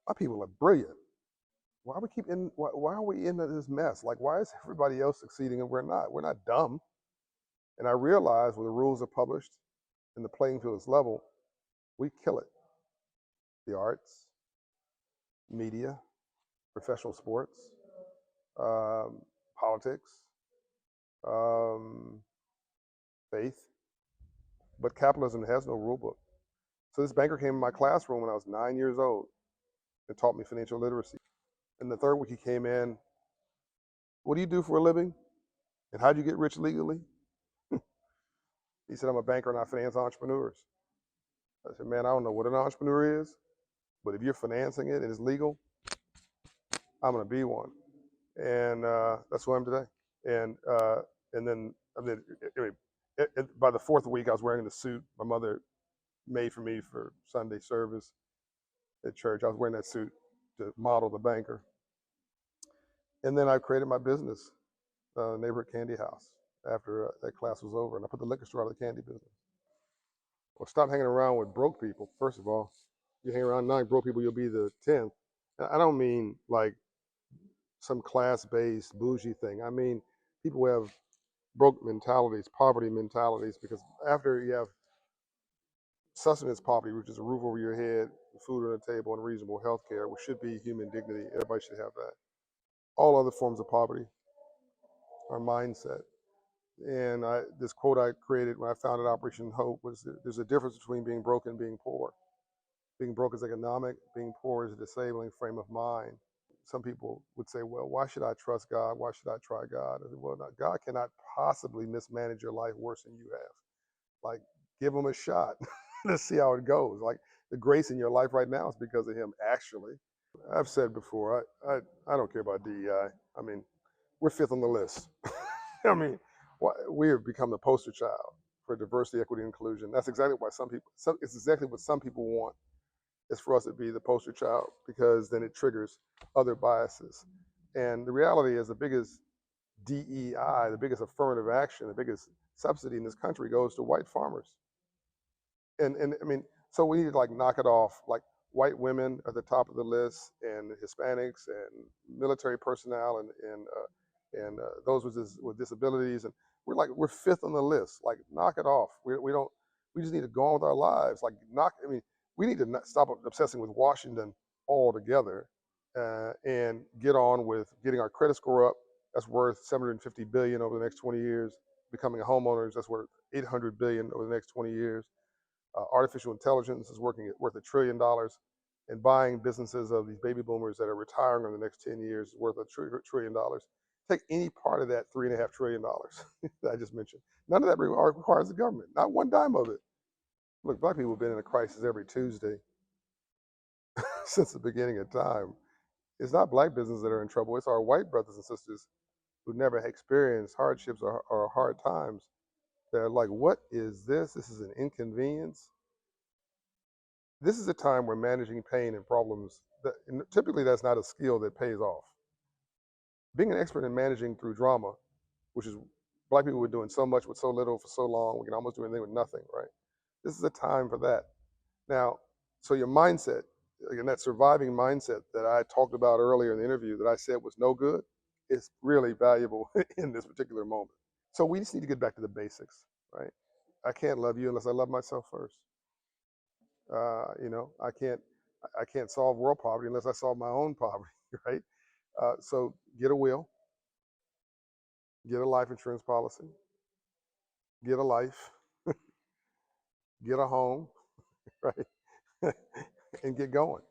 Our people are brilliant. Why are we in this mess? Like, why is everybody else succeeding and we're not? We're not dumb. And I realize when the rules are published and the playing field is level, we kill it. The arts, media, professional sports, um, politics, um, faith. But capitalism has no rule book. So this banker came in my classroom when I was 9 years old and taught me financial literacy. And the third week he came in, what do you do for a living? And how'd you get rich legally? He said, I'm a banker and I finance entrepreneurs. I said, man, I don't know what an entrepreneur is, but if you're financing it and it's legal, I'm going to be one. And that's who I am today. And then anyway, by the fourth week, I was wearing the suit my mother made for me for Sunday service at church. I was wearing that suit to model the banker. And then I created my business, Neighborhood Candy House, after that class was over. And I put the liquor store out of the candy business. Well, stop hanging around with broke people. First of all, you hang around 9 broke people, you'll be the 10th. And I don't mean like some class-based bougie thing. I mean people who have broke mentalities, poverty mentalities, because after you have sustenance poverty, which is a roof over your head, food on the table, and reasonable health care, which should be human dignity, everybody should have that. All other forms of poverty are mindset. And this quote I created when I founded Operation Hope was there's a difference between being broke and being poor. Being broke is economic, being poor is a disabling frame of mind. Some people would say, well, why should I trust God? Why should I try God? I said, well, God cannot possibly mismanage your life worse than you have. Like, give him a shot. Let's see how it goes. Like, the grace in your life right now is because of him, actually. I've said before, I don't care about DEI. I mean, we're fifth on the list. I mean, we have become the poster child for diversity, equity, and inclusion. That's exactly why it's exactly what some people want, is for us to be the poster child, because then it triggers other biases. And the reality is the biggest DEI, the biggest affirmative action, the biggest subsidy in this country goes to white farmers. And I mean, so we need to like knock it off. Like, white women at the top of the list, and Hispanics, and military personnel, and those with disabilities, and we're fifth on the list. Like, knock it off. We just need to go on with our lives. Like, I mean, we need to stop obsessing with Washington altogether, and get on with getting our credit score up. That's worth $750 billion over the next 20 years. Becoming a homeowner, that's worth $800 billion over the next 20 years. Artificial intelligence is worth $1 trillion, and buying businesses of these baby boomers that are retiring in the next 10 years is worth $1 trillion. Take any part of that $3.5 trillion that I just mentioned. None of that requires the government, not one dime of it. Look, black people have been in a crisis every Tuesday since the beginning of time. It's not black businesses that are in trouble. It's our white brothers and sisters who never experienced hardships or hard times. They're like, what is this? This is an inconvenience. This is a time where managing pain and problems, typically that's not a skill that pays off. Being an expert in managing through drama, which is black people were doing so much with so little for so long, we can almost do anything with nothing, right? This is a time for that. Now, so your mindset, again, that surviving mindset that I talked about earlier in the interview that I said was no good, is really valuable in this particular moment. So we just need to get back to the basics, right? I can't love you unless I love myself first. I can't solve world poverty unless I solve my own poverty, right? So get a will, get a life insurance policy, get a life, get a home, right? And get going.